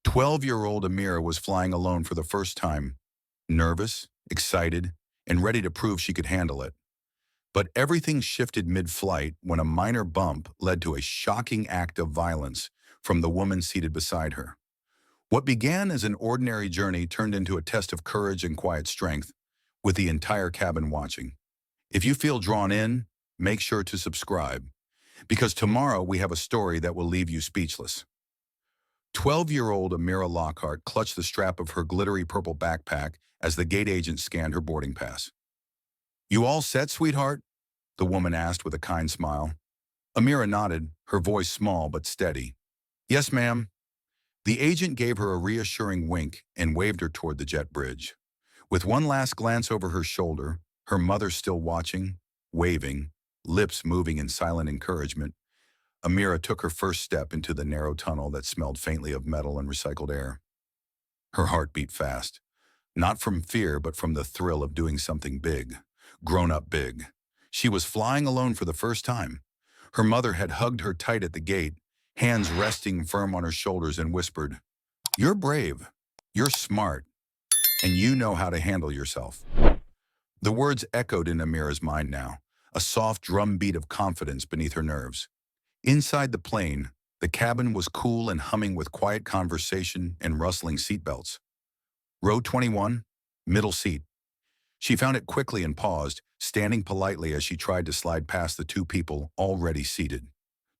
12-year-old Amira was flying alone for the first time, nervous, excited, and ready to prove she could handle it. But everything shifted mid-flight when a minor bump led to a shocking act of violence from the woman seated beside her. What began as an ordinary journey turned into a test of courage and quiet strength, with the entire cabin watching. If you feel drawn in, make sure to subscribe, because tomorrow we have a story that will leave you speechless. 12-year-old Amira Lockhart clutched the strap of her glittery purple backpack as the gate agent scanned her boarding pass. "You all set, sweetheart?" the woman asked with a kind smile. Amira nodded, her voice small but steady. "Yes, ma'am." The agent gave her a reassuring wink and waved her toward the jet bridge. With one last glance over her shoulder, her mother still watching, waving, lips moving in silent encouragement, Amira took her first step into the narrow tunnel that smelled faintly of metal and recycled air. Her heart beat fast, not from fear but from the thrill of doing something big, grown up big. She was flying alone for the first time. Her mother had hugged her tight at the gate, hands resting firm on her shoulders, and whispered, "You're brave, you're smart, and you know how to handle yourself." The words echoed in Amira's mind now, a soft drumbeat of confidence beneath her nerves. Inside the plane, the cabin was cool and humming with quiet conversation and rustling seatbelts. Row 21, middle seat. She found it quickly and paused, standing politely as she tried to slide past the two people already seated.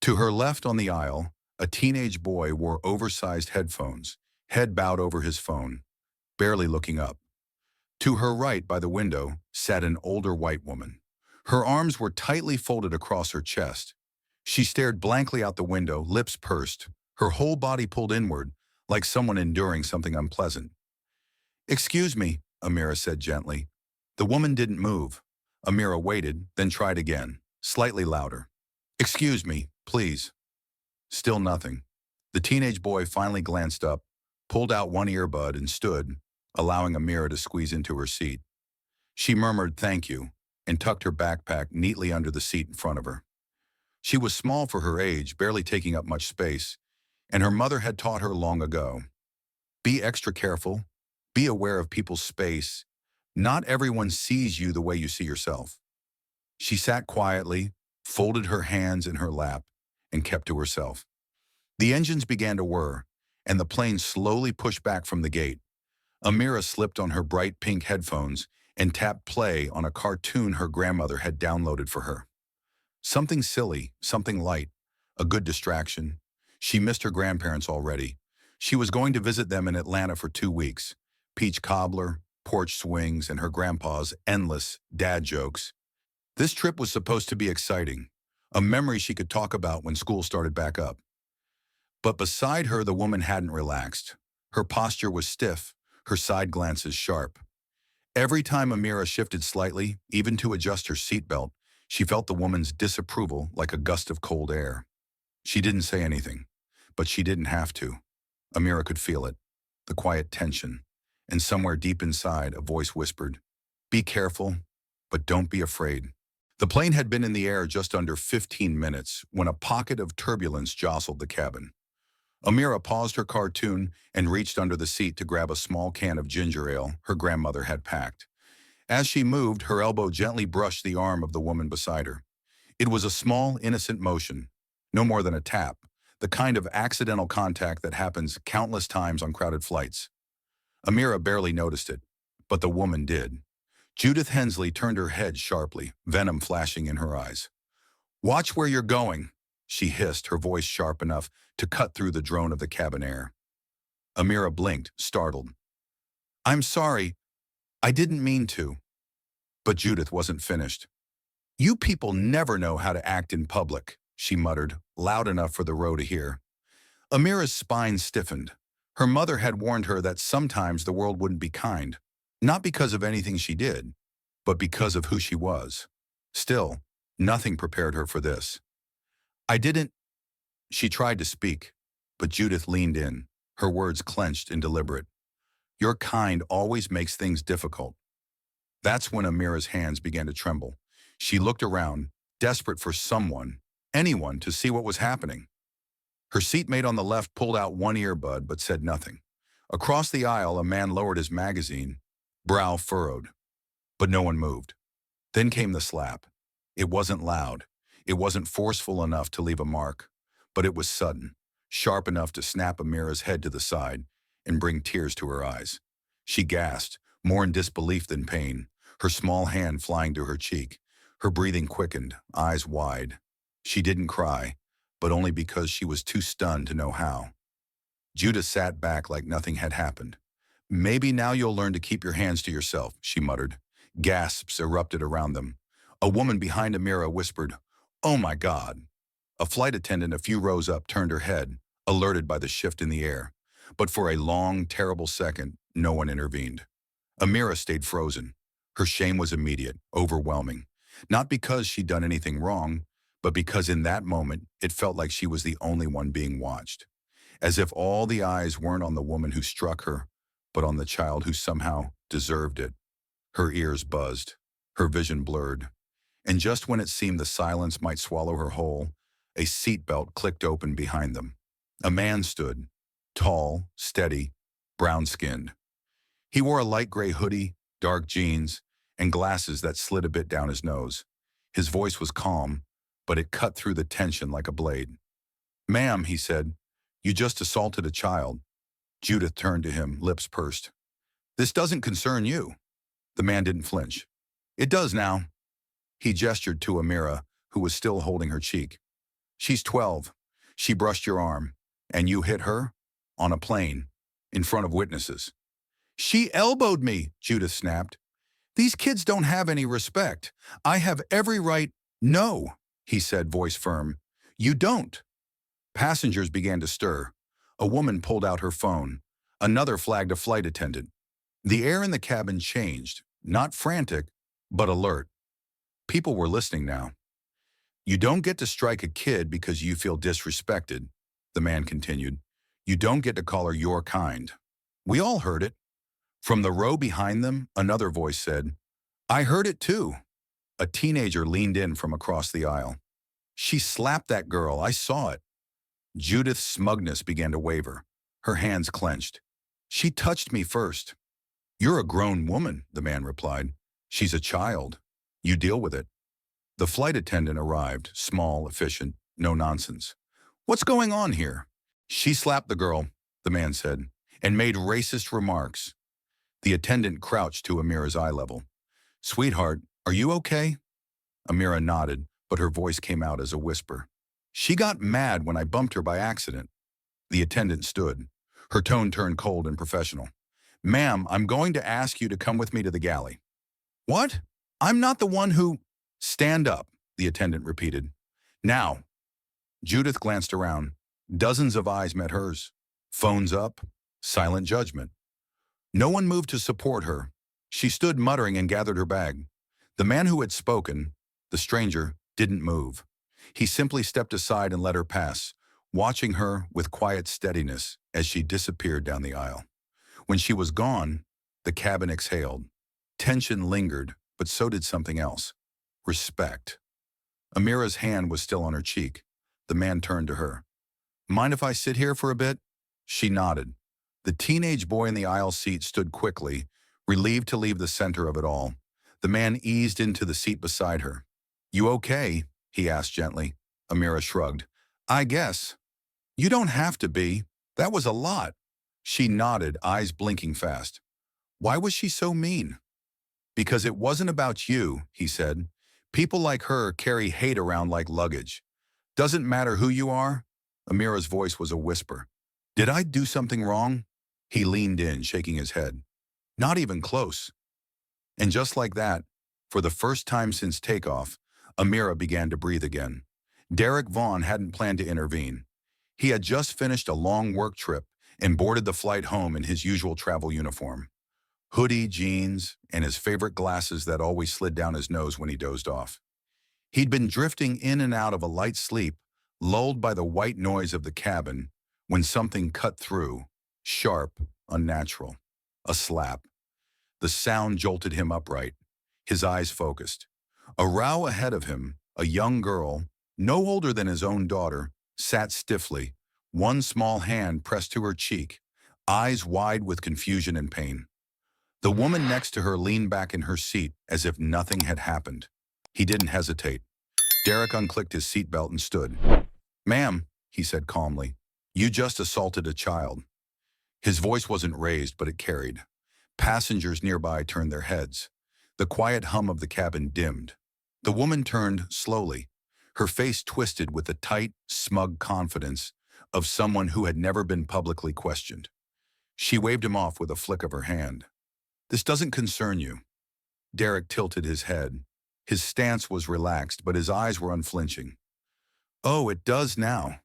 To her left on the aisle, a teenage boy wore oversized headphones, head bowed over his phone, barely looking up. To her right by the window sat an older white woman. Her arms were tightly folded across her chest. She stared blankly out the window, lips pursed, her whole body pulled inward, like someone enduring something unpleasant. "Excuse me," Amira said gently. The woman didn't move. Amira waited, then tried again, slightly louder. "Excuse me, please." Still nothing. The teenage boy finally glanced up, pulled out one earbud, and stood, allowing Amira to squeeze into her seat. She murmured thank you and tucked her backpack neatly under the seat in front of her. She was small for her age, barely taking up much space, and her mother had taught her long ago. Be extra careful, be aware of people's space. Not everyone sees you the way you see yourself. She sat quietly, folded her hands in her lap, and kept to herself. The engines began to whir, and the plane slowly pushed back from the gate. Amira slipped on her bright pink headphones and tapped play on a cartoon her grandmother had downloaded for her. Something silly, something light, a good distraction. She missed her grandparents already. She was going to visit them in Atlanta for 2 weeks. Peach cobbler, porch swings, and her grandpa's endless dad jokes. This trip was supposed to be exciting, a memory she could talk about when school started back up. But beside her, the woman hadn't relaxed. Her posture was stiff, her side glances sharp. Every time Amira shifted slightly, even to adjust her seatbelt, she felt the woman's disapproval like a gust of cold air. She didn't say anything, but she didn't have to. Amira could feel it, the quiet tension, and somewhere deep inside, a voice whispered, "Be careful, but don't be afraid." The plane had been in the air just under 15 minutes when a pocket of turbulence jostled the cabin. Amira paused her cartoon and reached under the seat to grab a small can of ginger ale her grandmother had packed. As she moved, her elbow gently brushed the arm of the woman beside her. It was a small, innocent motion, no more than a tap, the kind of accidental contact that happens countless times on crowded flights. Amira barely noticed it, but the woman did. Judith Hensley turned her head sharply, venom flashing in her eyes. "Watch where you're going," she hissed, her voice sharp enough to cut through the drone of the cabin air. Amira blinked, startled. "I'm sorry. I didn't mean to." But Judith wasn't finished. "You people never know how to act in public," she muttered, loud enough for the row to hear. Amira's spine stiffened. Her mother had warned her that sometimes the world wouldn't be kind, not because of anything she did, but because of who she was. Still, nothing prepared her for this. "I didn't—" She tried to speak, but Judith leaned in, her words clenched and deliberate. "Your kind always makes things difficult." That's when Amira's hands began to tremble. She looked around, desperate for someone, anyone, to see what was happening. Her seatmate on the left pulled out one earbud but said nothing. Across the aisle, a man lowered his magazine, brow furrowed, but no one moved. Then came the slap. It wasn't loud. It wasn't forceful enough to leave a mark, but it was sudden, sharp enough to snap Amira's head to the side and bring tears to her eyes. She gasped, more in disbelief than pain, her small hand flying to her cheek. Her breathing quickened, eyes wide. She didn't cry, but only because she was too stunned to know how. Judah sat back like nothing had happened. "Maybe now you'll learn to keep your hands to yourself," she muttered. Gasps erupted around them. A woman behind Amira whispered, "Oh my God." A flight attendant a few rows up turned her head, alerted by the shift in the air. But for a long, terrible second, no one intervened. Amira stayed frozen. Her shame was immediate, overwhelming. Not because she'd done anything wrong, but because in that moment, it felt like she was the only one being watched. As if all the eyes weren't on the woman who struck her, but on the child who somehow deserved it. Her ears buzzed, her vision blurred. And just when it seemed the silence might swallow her whole, a seatbelt clicked open behind them. A man stood, tall, steady, brown-skinned. He wore a light gray hoodie, dark jeans, and glasses that slid a bit down his nose. His voice was calm, but it cut through the tension like a blade. "Ma'am," he said, "you just assaulted a child." Judith turned to him, lips pursed. "This doesn't concern you." The man didn't flinch. "It does now." He gestured to Amira, who was still holding her cheek. "She's 12. She brushed your arm. And you hit her? On a plane. In front of witnesses." "She elbowed me," Judith snapped. "These kids don't have any respect. I have every right—" "No," he said, voice firm. "You don't." Passengers began to stir. A woman pulled out her phone. Another flagged a flight attendant. The air in the cabin changed, not frantic, but alert. People were listening now. "You don't get to strike a kid because you feel disrespected," the man continued. "You don't get to call her your kind." We all heard it. From the row behind them, another voice said, "I heard it too." A teenager leaned in from across the aisle. "She slapped that girl, I saw it." Judith's smugness began to waver. Her hands clenched. "She touched me first." "You're a grown woman," the man replied. "She's a child. You deal with it." The flight attendant arrived, small, efficient, no nonsense. "What's going on here?" "She slapped the girl," the man said, "and made racist remarks." The attendant crouched to Amira's eye level. "Sweetheart, are you okay?" Amira nodded, but her voice came out as a whisper. "She got mad when I bumped her by accident." The attendant stood. Her tone turned cold and professional. "Ma'am, I'm going to ask you to come with me to the galley." "What? I'm not the one who—" "Stand up," the attendant repeated. "Now." Judith glanced around. Dozens of eyes met hers. Phones up. Silent judgment. No one moved to support her. She stood muttering and gathered her bag. The man who had spoken, the stranger, didn't move. He simply stepped aside and let her pass, watching her with quiet steadiness as she disappeared down the aisle. When she was gone, the cabin exhaled. Tension lingered, but so did something else. Respect. Amira's hand was still on her cheek. The man turned to her. "Mind if I sit here for a bit?" She nodded. The teenage boy in the aisle seat stood quickly, relieved to leave the center of it all. The man eased into the seat beside her. "You okay?" he asked gently. Amira shrugged. "I guess." "You don't have to be. That was a lot." She nodded, eyes blinking fast. "Why was she so mean?" "Because it wasn't about you," he said. "People like her carry hate around like luggage. Doesn't matter who you are." Amira's voice was a whisper. "Did I do something wrong?" He leaned in, shaking his head. "Not even close." And just like that, for the first time since takeoff, Amira began to breathe again. Derek Vaughn hadn't planned to intervene. He had just finished a long work trip and boarded the flight home in his usual travel uniform. Hoodie, jeans, and his favorite glasses that always slid down his nose when he dozed off. He'd been drifting in and out of a light sleep, lulled by the white noise of the cabin, when something cut through, sharp, unnatural. A slap. The sound jolted him upright, his eyes focused. A row ahead of him, a young girl, no older than his own daughter, sat stiffly, one small hand pressed to her cheek, eyes wide with confusion and pain. The woman next to her leaned back in her seat as if nothing had happened. He didn't hesitate. Derek unclicked his seatbelt and stood. "Ma'am," he said calmly, "you just assaulted a child." His voice wasn't raised, but it carried. Passengers nearby turned their heads. The quiet hum of the cabin dimmed. The woman turned slowly, her face twisted with the tight, smug confidence of someone who had never been publicly questioned. She waved him off with a flick of her hand. "This doesn't concern you." Derek tilted his head. His stance was relaxed, but his eyes were unflinching. "Oh, it does now."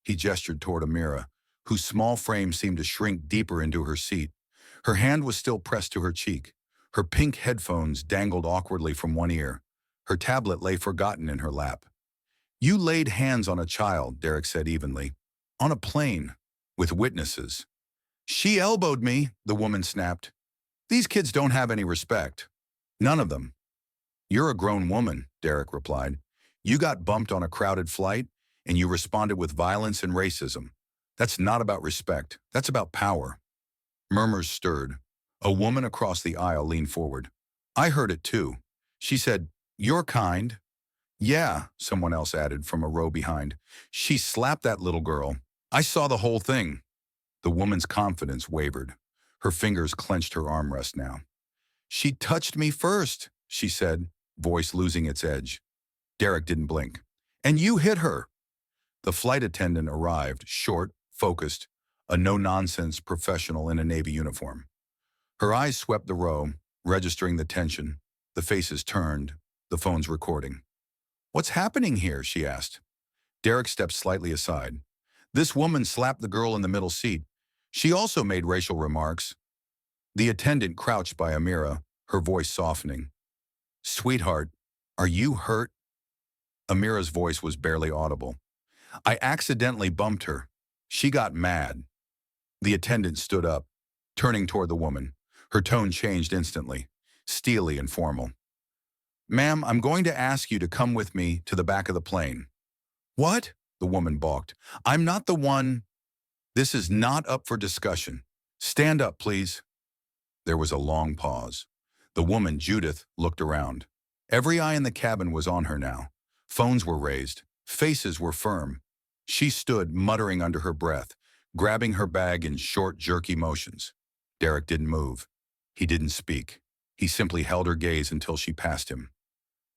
He gestured toward Amira, whose small frame seemed to shrink deeper into her seat. Her hand was still pressed to her cheek. Her pink headphones dangled awkwardly from one ear. Her tablet lay forgotten in her lap. "You laid hands on a child," Derek said evenly. "On a plane, with witnesses." "She elbowed me," the woman snapped. "These kids don't have any respect. None of them." "You're a grown woman," Derek replied. "You got bumped on a crowded flight, and you responded with violence and racism. That's not about respect. That's about power." Murmurs stirred. A woman across the aisle leaned forward. "I heard it too." She said, "You're kind." "Yeah," someone else added from a row behind. "She slapped that little girl. I saw the whole thing." The woman's confidence wavered. Her fingers clenched her armrest now. "She touched me first," she said, voice losing its edge. Derek didn't blink. "And you hit her." The flight attendant arrived, short, focused, a no-nonsense professional in a Navy uniform. Her eyes swept the row, registering the tension. The faces turned, the phones recording. "What's happening here?" she asked. Derek stepped slightly aside. "This woman slapped the girl in the middle seat. She also made racial remarks." The attendant crouched by Amira, her voice softening. "Sweetheart, are you hurt?" Amira's voice was barely audible. "I accidentally bumped her. She got mad." The attendant stood up, turning toward the woman. Her tone changed instantly, steely and formal. "Ma'am, I'm going to ask you to come with me to the back of the plane." "What?" the woman balked. "I'm not the one." "This is not up for discussion. Stand up, please." There was a long pause. The woman, Judith, looked around. Every eye in the cabin was on her now. Phones were raised. Faces were firm. She stood, muttering under her breath, grabbing her bag in short, jerky motions. Derek didn't move. He didn't speak. He simply held her gaze until she passed him.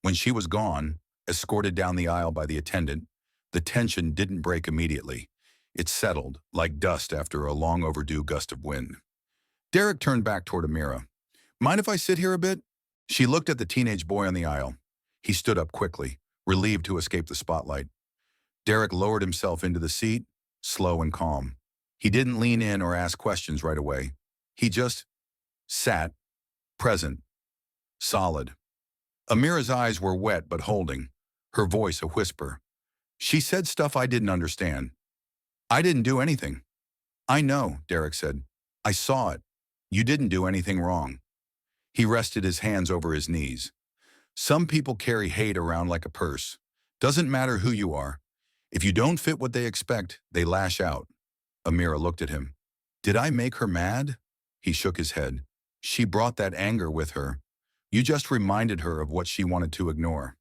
When she was gone, escorted down the aisle by the attendant, the tension didn't break immediately. It settled, like dust after a long overdue gust of wind. Derek turned back toward Amira. "Mind if I sit here a bit?" She looked at the teenage boy on the aisle. He stood up quickly, relieved to escape the spotlight. Derek lowered himself into the seat, slow and calm. He didn't lean in or ask questions right away. He just sat, present, solid. Amira's eyes were wet but holding, her voice a whisper. "She said stuff I didn't understand. I didn't do anything." "I know," Derek said. "I saw it. You didn't do anything wrong." He rested his hands over his knees. "Some people carry hate around like a purse. Doesn't matter who you are. If you don't fit what they expect, they lash out." Amira looked at him. "Did I make her mad?" He shook his head. "She brought that anger with her. You just reminded her of what she wanted to ignore."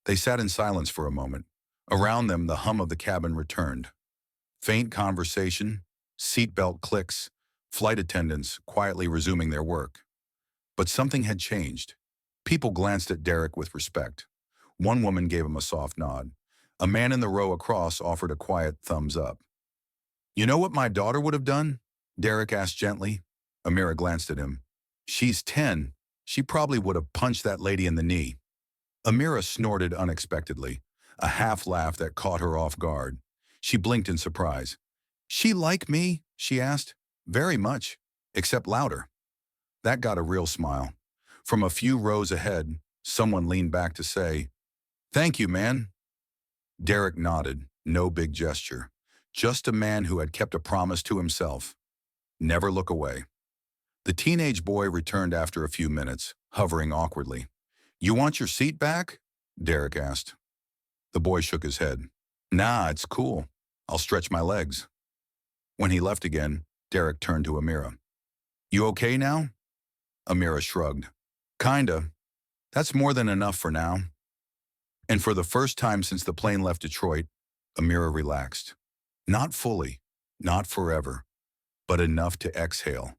They sat in silence for a moment. Around them, the hum of the cabin returned. Faint conversation, seatbelt clicks, flight attendants quietly resuming their work. But something had changed. People glanced at Derek with respect. One woman gave him a soft nod. A man in the row across offered a quiet thumbs up. "You know what my daughter would have done?" Derek asked gently. Amira glanced at him. "She's 10. She probably would have punched that lady in the knee." Amira snorted unexpectedly, a half laugh that caught her off guard. She blinked in surprise. "She like me?" she asked. "Very much, except louder." That got a real smile. From a few rows ahead, someone leaned back to say, "Thank you, man." Derek nodded, no big gesture. Just a man who had kept a promise to himself. Never look away. The teenage boy returned after a few minutes, hovering awkwardly. "You want your seat back?" Derek asked. The boy shook his head. "Nah, it's cool." I'll stretch my legs." When he left again, Derek turned to Amira. "You okay now?" Amira shrugged. "Kinda. That's more than enough for now." And for the first time since the plane left Detroit, Amira relaxed. Not fully, not forever, but enough to exhale,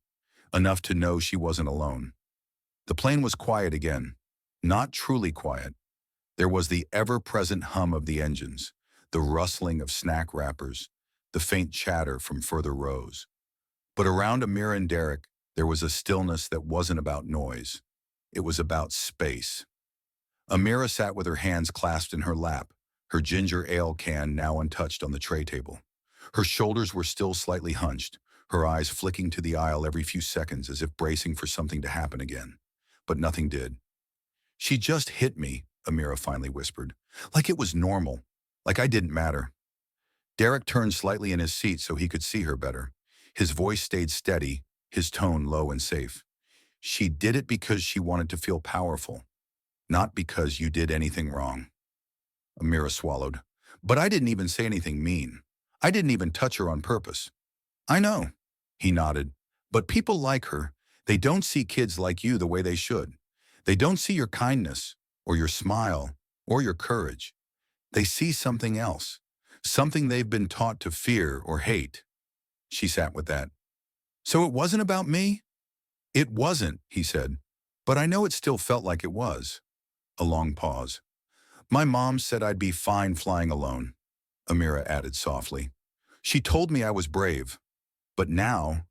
enough to know she wasn't alone. The plane was quiet again, not truly quiet. There was the ever-present hum of the engines, the rustling of snack wrappers, the faint chatter from further rows. But around Amira and Derek, there was a stillness that wasn't about noise. It was about space. Amira sat with her hands clasped in her lap, her ginger ale can now untouched on the tray table. Her shoulders were still slightly hunched, her eyes flicking to the aisle every few seconds as if bracing for something to happen again. But nothing did. "She just hit me," Amira finally whispered. "Like it was normal. Like I didn't matter." Derek turned slightly in his seat so he could see her better. His voice stayed steady, his tone low and safe. "She did it because she wanted to feel powerful, not because you did anything wrong." Amira swallowed. "But I didn't even say anything mean. I didn't even touch her on purpose." "I know," he nodded. "But people like her. They don't see kids like you the way they should. They don't see your kindness, or your smile, or your courage. They see something else, something they've been taught to fear or hate." She sat with that. "So it wasn't about me?" "It wasn't," he said. "But I know it still felt like it was." A long pause. "My mom said I'd be fine flying alone," Amira added softly. "She told me I was brave. But now—"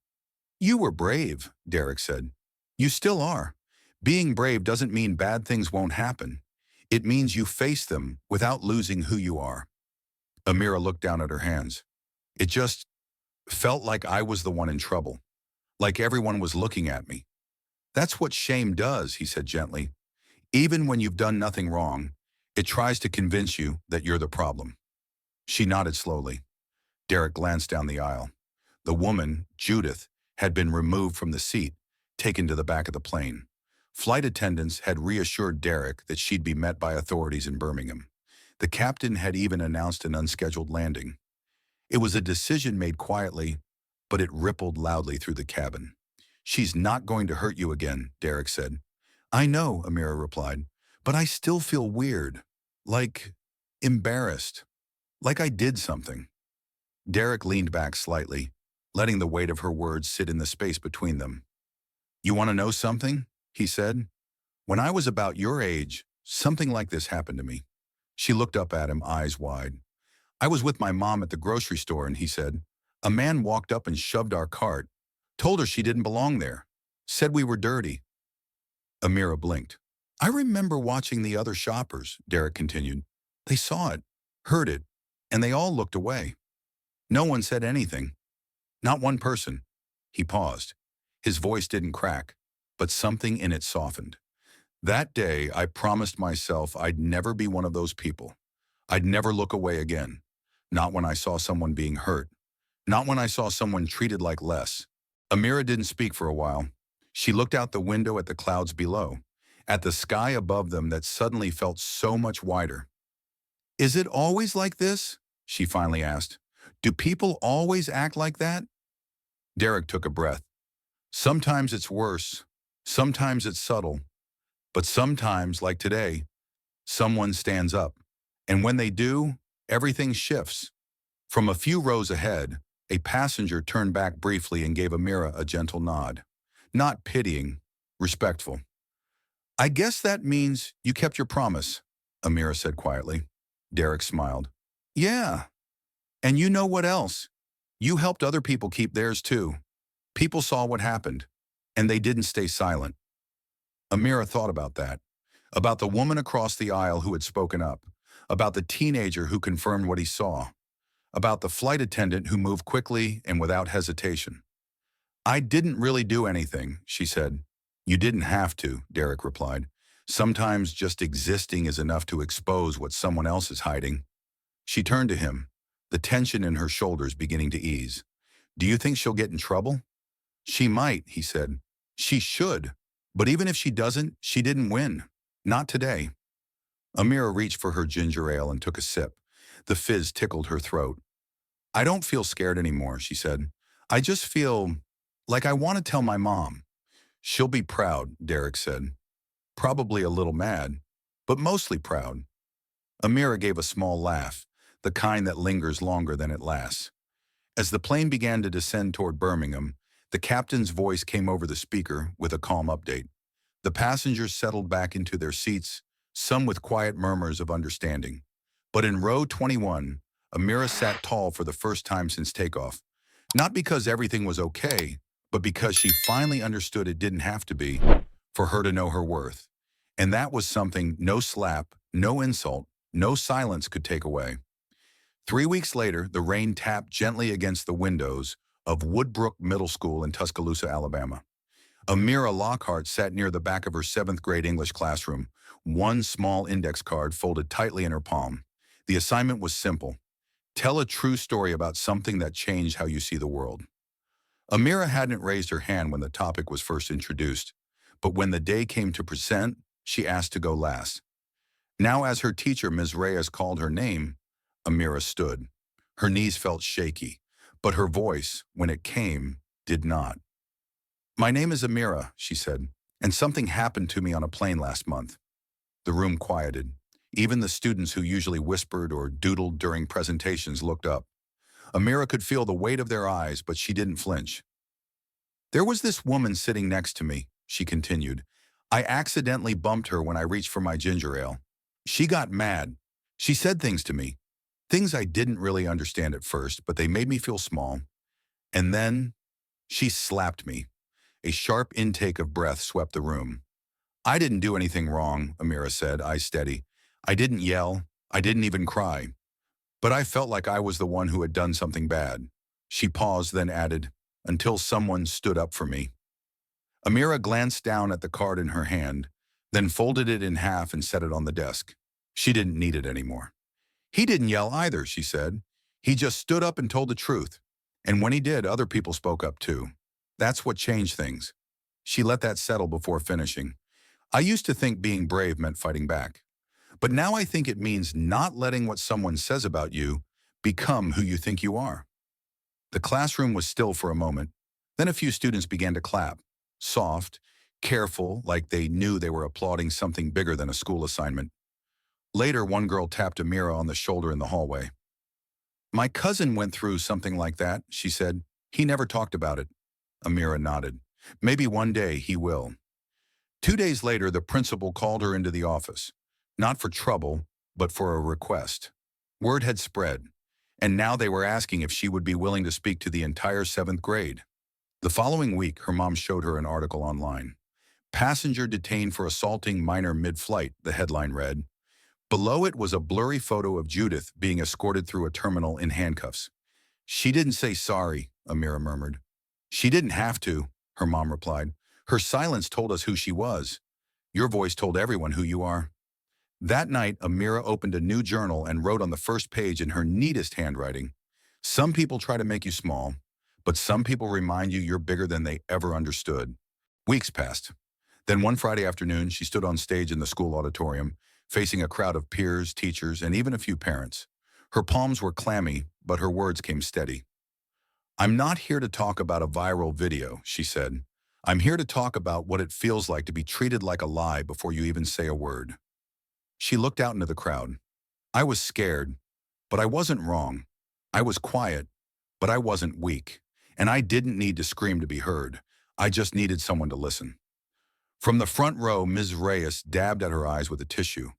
"You were brave," Derek said. "You still are. Being brave doesn't mean bad things won't happen. It means you face them without losing who you are." Amira looked down at her hands. "It just felt like I was the one in trouble, like everyone was looking at me." "That's what shame does," he said gently. "Even when you've done nothing wrong, it tries to convince you that you're the problem." She nodded slowly. Derek glanced down the aisle. The woman, Judith, had been removed from the seat, taken to the back of the plane. Flight attendants had reassured Derek that she'd be met by authorities in Birmingham. The captain had even announced an unscheduled landing. It was a decision made quietly, but it rippled loudly through the cabin. "She's not going to hurt you again," Derek said. "I know," Amira replied, "but I still feel weird. Like embarrassed. Like I did something." Derek leaned back slightly, letting the weight of her words sit in the space between them. "You want to know something?" he said. "When I was about your age, something like this happened to me." She looked up at him, eyes wide. "I was with my mom at the grocery store and," he said, "a man walked up and shoved our cart, told her she didn't belong there, said we were dirty." Amira blinked. "I remember watching the other shoppers," Derek continued. "They saw it, heard it, and they all looked away. No one said anything. Not one person." He paused. His voice didn't crack, but something in it softened. "That day, I promised myself I'd never be one of those people. I'd never look away again. Not when I saw someone being hurt. Not when I saw someone treated like less." Amira didn't speak for a while. She looked out the window at the clouds below, at the sky above them that suddenly felt so much wider. "Is it always like this?" she finally asked. "Do people always act like that?" Derek took a breath. "Sometimes it's worse. Sometimes it's subtle. But sometimes, like today, someone stands up. And when they do, everything shifts." From a few rows ahead, a passenger turned back briefly and gave Amira a gentle nod. Not pitying, respectful. "I guess that means you kept your promise," Amira said quietly. Derek smiled. "Yeah. And you know what else? You helped other people keep theirs too. People saw what happened, and they didn't stay silent." Amira thought about that. About the woman across the aisle who had spoken up. About the teenager who confirmed what he saw. About the flight attendant who moved quickly and without hesitation. "I didn't really do anything," she said. "You didn't have to," Derek replied. "Sometimes just existing is enough to expose what someone else is hiding." She turned to him, the tension in her shoulders beginning to ease. "Do you think she'll get in trouble?" "She might," he said. "She should. But even if she doesn't, she didn't win. Not today." Amira reached for her ginger ale and took a sip. The fizz tickled her throat. I don't feel scared anymore, she said. I just feel like I want to tell my mom. She'll be proud, Derek said. Probably a little mad, but mostly proud. Amira gave a small laugh, the kind that lingers longer than it lasts. As the plane began to descend toward Birmingham, the captain's voice came over the speaker with a calm update. The passengers settled back into their seats, some with quiet murmurs of understanding. But in row 21, Amira sat tall for the first time since takeoff. Not because everything was okay, but because she finally understood it didn't have to be for her to know her worth. And that was something no slap, no insult, no silence could take away. 3 weeks later, the rain tapped gently against the windows of Woodbrook Middle School in Tuscaloosa, Alabama. Amira Lockhart sat near the back of her seventh-grade English classroom, one small index card folded tightly in her palm. The assignment was simple. Tell a true story about something that changed how you see the world. Amira hadn't raised her hand when the topic was first introduced, but when the day came to present, she asked to go last. Now as her teacher, Ms. Reyes, called her name, Amira stood. Her knees felt shaky, but her voice, when it came, did not. My name is Amira, she said, and something happened to me on a plane last month. The room quieted. Even the students who usually whispered or doodled during presentations looked up. Amira could feel the weight of their eyes, but she didn't flinch. There was this woman sitting next to me, she continued. I accidentally bumped her when I reached for my ginger ale. She got mad. She said things to me. Things I didn't really understand at first, but they made me feel small. And then she slapped me. A sharp intake of breath swept the room. I didn't do anything wrong, Amira said, eyes steady. I didn't yell. I didn't even cry. But I felt like I was the one who had done something bad. She paused, then added, until someone stood up for me. Amira glanced down at the card in her hand, then folded it in half and set it on the desk. She didn't need it anymore. He didn't yell either, she said. He just stood up and told the truth. And when he did, other people spoke up too. That's what changed things. She let that settle before finishing. I used to think being brave meant fighting back. But now I think it means not letting what someone says about you become who you think you are. The classroom was still for a moment. Then a few students began to clap. Soft, careful, like they knew they were applauding something bigger than a school assignment. Later, one girl tapped Amira on the shoulder in the hallway. My cousin went through something like that, she said. He never talked about it. Amira nodded. Maybe one day he will. 2 days later, the principal called her into the office. Not for trouble, but for a request. Word had spread, and now they were asking if she would be willing to speak to the entire seventh grade. The following week, her mom showed her an article online. Passenger detained for assaulting minor mid-flight, the headline read. Below it was a blurry photo of Judith being escorted through a terminal in handcuffs. She didn't say sorry, Amira murmured. She didn't have to, her mom replied. Her silence told us who she was. Your voice told everyone who you are. That night, Amira opened a new journal and wrote on the first page in her neatest handwriting. Some people try to make you small, but some people remind you you're bigger than they ever understood. Weeks passed. Then one Friday afternoon, she stood on stage in the school auditorium, facing a crowd of peers, teachers, and even a few parents. Her palms were clammy, but her words came steady. I'm not here to talk about a viral video, she said. I'm here to talk about what it feels like to be treated like a lie before you even say a word. She looked out into the crowd. I was scared, but I wasn't wrong. I was quiet, but I wasn't weak. And I didn't need to scream to be heard. I just needed someone to listen. From the front row, Ms. Reyes dabbed at her eyes with a tissue.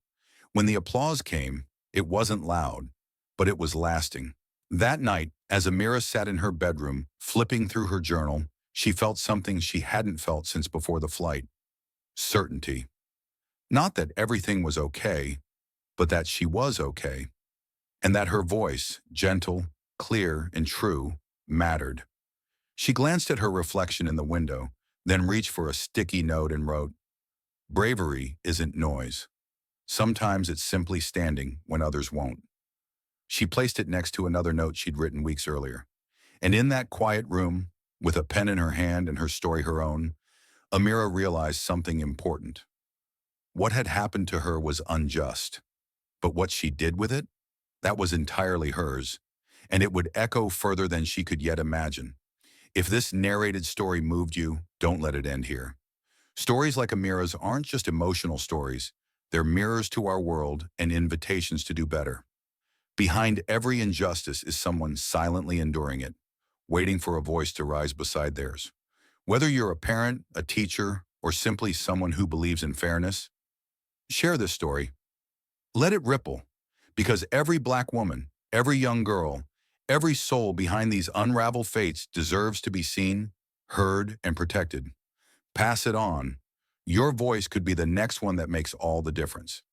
When the applause came, it wasn't loud, but it was lasting. That night, as Amira sat in her bedroom, flipping through her journal, she felt something she hadn't felt since before the flight. Certainty. Not that everything was okay, but that she was okay. And that her voice, gentle, clear, and true, mattered. She glanced at her reflection in the window, then reached for a sticky note and wrote, Bravery isn't noise. Sometimes it's simply standing when others won't. She placed it next to another note she'd written weeks earlier. And in that quiet room, with a pen in her hand and her story her own, Amira realized something important. What had happened to her was unjust. But what she did with it, that was entirely hers. and it would echo further than she could yet imagine. If this narrated story moved you, don't let it end here. Stories like Amira's aren't just emotional stories, they're mirrors to our world and invitations to do better. Behind every injustice is someone silently enduring it, waiting for a voice to rise beside theirs. Whether you're a parent, a teacher, or simply someone who believes in fairness, share this story. Let it ripple, because every Black woman, every young girl, every soul behind these unraveled fates deserves to be seen, heard, and protected. Pass it on. Your voice could be the next one that makes all the difference.